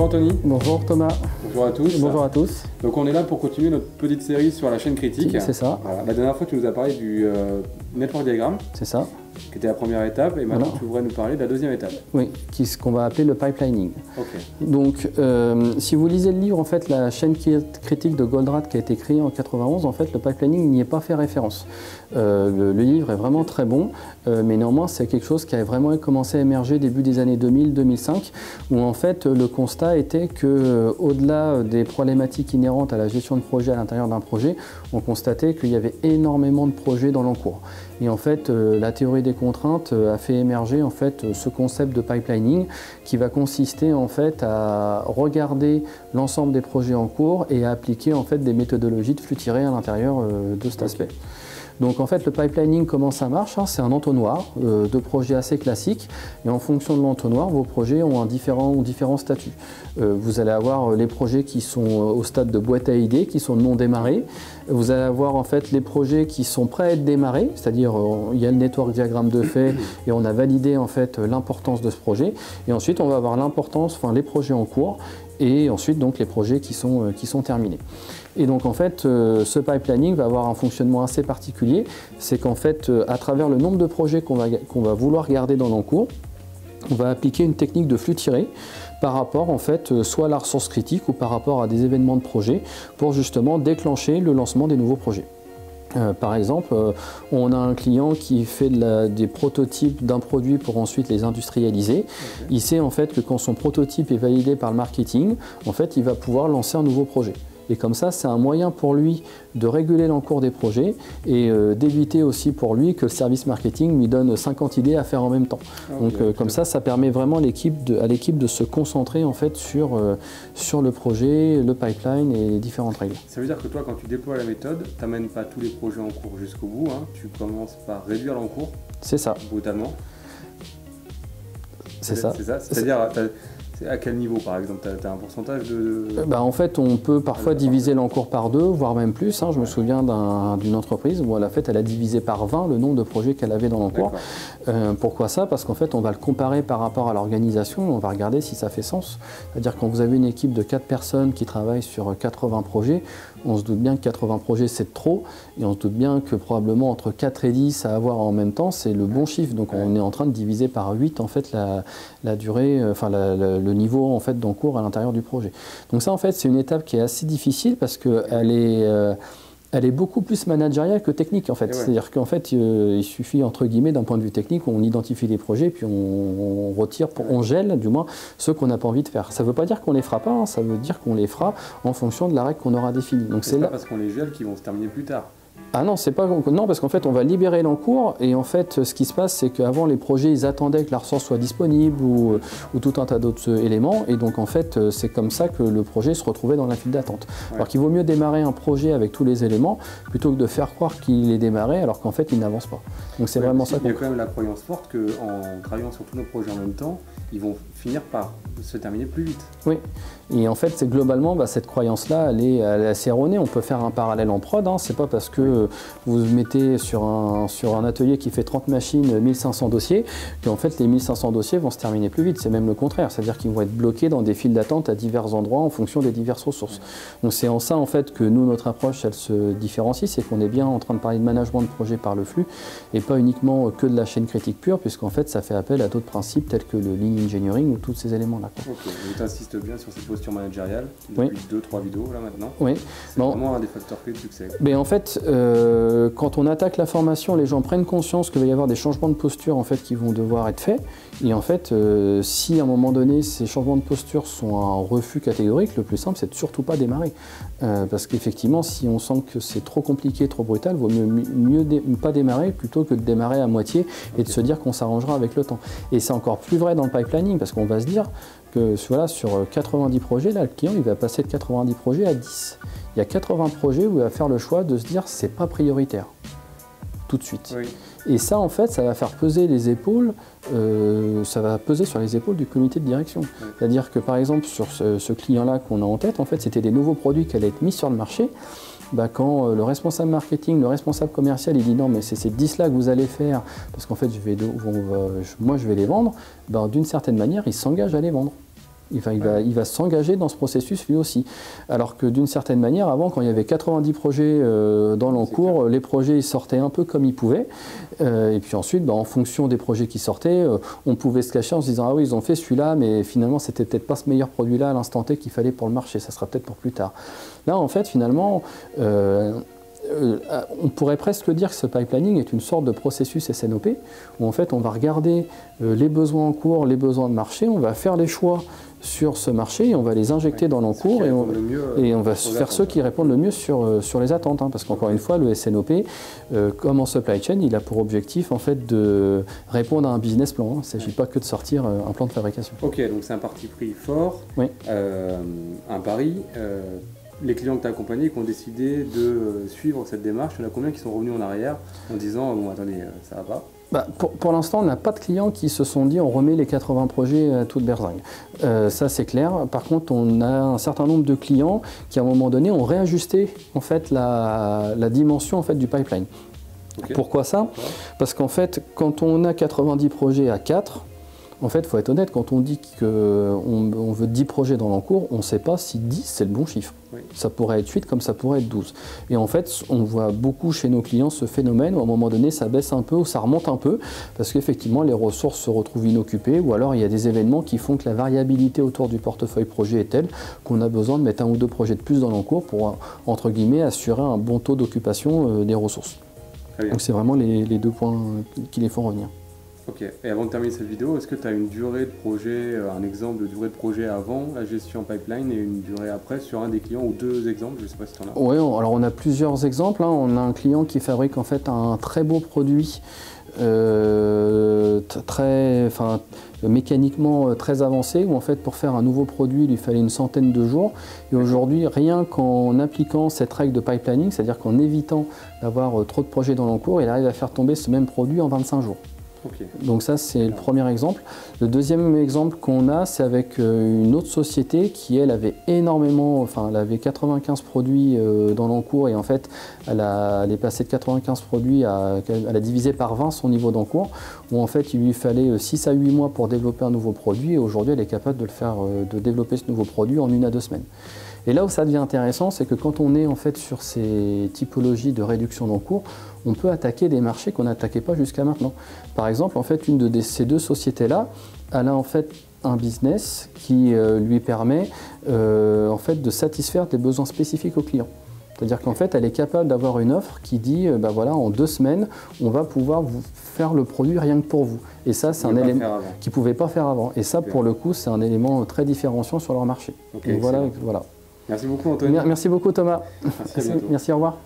Bonjour Anthony. Bonjour Thomas. Bonjour à tous. Bonjour à tous. Donc on est là pour continuer notre petite série sur la chaîne critique. C'est ça. Voilà. La dernière fois tu nous as parlé du network diagram. C'est ça. Qui était la première étape et maintenant tu voudrais nous parler de la deuxième étape. Oui, ce qu'on va appeler le pipelining. Okay. Donc si vous lisez le livre, en fait, la chaîne critique de Goldratt qui a été créée en 91, en fait le pipelining n'y est pas fait référence. Le livre est vraiment très bon, mais néanmoins c'est quelque chose qui a vraiment commencé à émerger début des années 2000-2005, où en fait le constat était que au-delà des problématiques inhérentes à la gestion de projet à l'intérieur d'un projet, on constatait qu'il y avait énormément de projets dans l'encours. Et en fait, la théorie des contraintes a fait émerger en fait ce concept de pipelining qui va consister en fait à regarder l'ensemble des projets en cours et à appliquer en fait des méthodologies de flux tiré à l'intérieur de cet aspect. Donc en fait le pipelining, comment ça marche, hein, c'est un entonnoir de projets assez classiques et en fonction de l'entonnoir, vos projets ont différents statuts. Vous allez avoir les projets qui sont au stade de boîte à idées, qui sont non démarrés. Vous allez avoir en fait les projets qui sont prêts à être démarrés, c'est-à-dire il y a le network diagramme de fait et on a validé en fait l'importance de ce projet. Et ensuite on va avoir l'importance, enfin les projets en cours et ensuite donc les projets qui sont terminés. Et donc en fait ce pipelining va avoir un fonctionnement assez particulier, c'est qu'en fait à travers le nombre de projets qu'on va vouloir garder dans l'encours, on va appliquer une technique de flux tiré par rapport en fait soit à la ressource critique ou par rapport à des événements de projet pour justement déclencher le lancement des nouveaux projets. Par exemple, on a un client qui fait des prototypes d'un produit pour ensuite les industrialiser. Okay. Il sait en fait que quand son prototype est validé par le marketing, en fait, il va pouvoir lancer un nouveau projet. Et comme ça, c'est un moyen pour lui de réguler l'encours des projets et d'éviter aussi pour lui que le service marketing lui donne 50 idées à faire en même temps. Okay, donc comme ça permet vraiment à l'équipe de se concentrer en fait sur le projet, le pipeline et les différentes règles. Ça veut dire que toi, quand tu déploies la méthode, tu n'amènes pas tous les projets en cours jusqu'au bout, hein. Tu commences par réduire l'encours. C'est ça. Brutalement. C'est ça. C'est ça. C'est-à-dire, à quel niveau par exemple? Tu as un pourcentage de... En fait, on peut parfois diviser l'encours par 2, voire même plus. Hein. Je me souviens d'une entreprise où elle a divisé par 20 le nombre de projets qu'elle avait dans l'encours. Pourquoi ça? Parce qu'en fait, on va le comparer par rapport à l'organisation, on va regarder si ça fait sens. C'est-à-dire quand vous avez une équipe de 4 personnes qui travaillent sur 80 projets, on se doute bien que 80 projets c'est trop, et on se doute bien que probablement entre 4 et 10 à avoir en même temps, c'est le bon chiffre. Donc on est en train de diviser par 8 en fait la durée, enfin le niveau en fait d'encours à l'intérieur du projet. Donc ça en fait c'est une étape qui est assez difficile parce qu'elle est beaucoup plus managériale que technique en fait. C'est-à-dire qu'en fait il suffit entre guillemets d'un point de vue technique, on identifie les projets puis on retire, on gèle du moins ceux qu'on n'a pas envie de faire. Ça ne veut pas dire qu'on les fera pas, hein, ça veut dire qu'on les fera en fonction de la règle qu'on aura définie. Donc c'est pas parce qu'on les gèle qu'ils vont se terminer plus tard. Ah non, c'est pas non parce qu'en fait on va libérer l'encours et en fait ce qui se passe c'est qu'avant les projets ils attendaient que la ressource soit disponible ou tout un tas d'autres éléments et donc en fait c'est comme ça que le projet se retrouvait dans la file d'attente. Alors qu'il vaut mieux démarrer un projet avec tous les éléments plutôt que de faire croire qu'il est démarré alors qu'en fait il n'avance pas. Donc c'est vraiment ça. Il y a quand même la croyance forte qu'en travaillant sur tous nos projets en même temps, ils vont finir par se terminer plus vite. Oui, et en fait c'est globalement cette croyance-là elle est assez erronée. On peut faire un parallèle en prod, hein. C'est pas parce que vous mettez sur un atelier qui fait 30 machines 1500 dossiers qu'en fait les 1500 dossiers vont se terminer plus vite. C'est même le contraire, c'est-à-dire qu'ils vont être bloqués dans des files d'attente à divers endroits en fonction des diverses ressources. Donc c'est en ça en fait que nous, notre approche elle se différencie, c'est qu'on est bien en train de parler de management de projet par le flux et pas uniquement que de la chaîne critique pure, puisqu'en fait ça fait appel à d'autres principes tels que le lean engineering ou tous ces éléments-là. Ok, tu insistes bien sur cette posture managériale depuis 2-3 vidéos là maintenant. Oui. C'est vraiment un des facteurs clés de succès. Mais en fait, quand on attaque la formation, les gens prennent conscience qu'il va y avoir des changements de posture en fait, qui vont devoir être faits. Et en fait, si à un moment donné, ces changements de posture sont un refus catégorique, le plus simple, c'est de surtout pas démarrer. Parce qu'effectivement, si on sent que c'est trop compliqué, trop brutal, il vaut mieux pas démarrer plutôt que de démarrer à moitié et de se dire qu'on s'arrangera avec le temps. Et c'est encore plus vrai dans le pipelining, parce qu'on va se dire que voilà, sur 90 projets, là, le client il va passer de 90 projets à 10. Il y a 80 projets où il va faire le choix de se dire c'est pas prioritaire tout de suite. Oui. Et ça en fait ça va faire peser les épaules, ça va peser sur les épaules du comité de direction. Oui. C'est-à-dire que par exemple sur ce client-là qu'on a en tête, en fait c'était des nouveaux produits qui allaient être mis sur le marché. Quand le responsable marketing, le responsable commercial, il dit non mais c'est ces 10-là que vous allez faire parce qu'en fait moi je vais les vendre, d'une certaine manière il s'engage à les vendre. Il va s'engager dans ce processus lui aussi. Alors que d'une certaine manière, avant, quand il y avait 90 projets dans l'encours, les projets ils sortaient un peu comme ils pouvaient. Et puis ensuite, en fonction des projets qui sortaient, on pouvait se cacher en se disant « Ah oui, ils ont fait celui-là, mais finalement, c'était peut-être pas ce meilleur produit-là à l'instant T qu'il fallait pour le marché, ça sera peut-être pour plus tard. » Là, en fait, finalement, on pourrait presque dire que ce pipelining est une sorte de processus SNOP où en fait on va regarder les besoins en cours, les besoins de marché, on va faire les choix sur ce marché et on va les injecter dans l'encours et on va faire ceux qui répondent le mieux sur les attentes. Parce qu'encore une fois, le SNOP, comme en supply chain, il a pour objectif en fait de répondre à un business plan. Il ne s'agit pas que de sortir un plan de fabrication. Ok, donc c'est un parti pris fort, oui. Un pari. Les clients que tu as accompagnés qui ont décidé de suivre cette démarche, il y en a combien qui sont revenus en arrière en disant bon attendez, ça va pas? Pour l'instant, on n'a pas de clients qui se sont dit on remet les 80 projets à toute berzingue. Ça c'est clair. Par contre, on a un certain nombre de clients qui à un moment donné ont réajusté en fait, la dimension en fait, du pipeline. Okay. Pourquoi ça? Parce qu'en fait, quand on a 90 projets à 4, en fait, il faut être honnête, quand on dit qu'on veut 10 projets dans l'encours, on ne sait pas si 10 c'est le bon chiffre. Oui. Ça pourrait être 8 comme ça pourrait être 12. Et en fait, on voit beaucoup chez nos clients ce phénomène où à un moment donné, ça baisse un peu ou ça remonte un peu parce qu'effectivement, les ressources se retrouvent inoccupées ou alors il y a des événements qui font que la variabilité autour du portefeuille projet est telle qu'on a besoin de mettre un ou deux projets de plus dans l'encours pour, entre guillemets, assurer un bon taux d'occupation des ressources. Donc c'est vraiment les deux points qui les font revenir. Ok, et avant de terminer cette vidéo, est-ce que tu as une durée de projet, un exemple de durée de projet avant la gestion pipeline et une durée après sur un des clients ou deux exemples? Je ne sais pas si tu en as. Oui, alors on a plusieurs exemples. On a un client qui fabrique en fait un très beau produit, mécaniquement très avancé, où en fait pour faire un nouveau produit, il lui fallait une centaine de jours. Et aujourd'hui, rien qu'en appliquant cette règle de pipelining, c'est-à-dire qu'en évitant d'avoir trop de projets dans l'encours, il arrive à faire tomber ce même produit en 25 jours. Okay. Donc ça c'est le premier exemple. Le deuxième exemple qu'on a, c'est avec une autre société qui elle avait énormément, elle avait 95 produits dans l'encours et en fait elle est passée de 95 produits elle a divisé par 20 son niveau d'encours où en fait il lui fallait 6 à 8 mois pour développer un nouveau produit et aujourd'hui elle est capable de développer ce nouveau produit en 1 à 2 semaines. Et là où ça devient intéressant, c'est que quand on est en fait sur ces typologies de réduction d'encours, on peut attaquer des marchés qu'on n'attaquait pas jusqu'à maintenant. Par exemple, en fait, une de ces deux sociétés-là, elle a en fait un business qui lui permet en fait, de satisfaire des besoins spécifiques aux clients. C'est-à-dire qu'en fait, elle est capable d'avoir une offre qui dit, voilà, en 2 semaines, on va pouvoir vous faire le produit rien que pour vous. Et ça, c'est un élément qu'ils ne pouvaient pas faire avant. Et ça, pour le coup, c'est un élément très différenciant sur leur marché. Okay, voilà. Merci beaucoup, Anthony. Merci beaucoup, Thomas. Merci, merci, au revoir.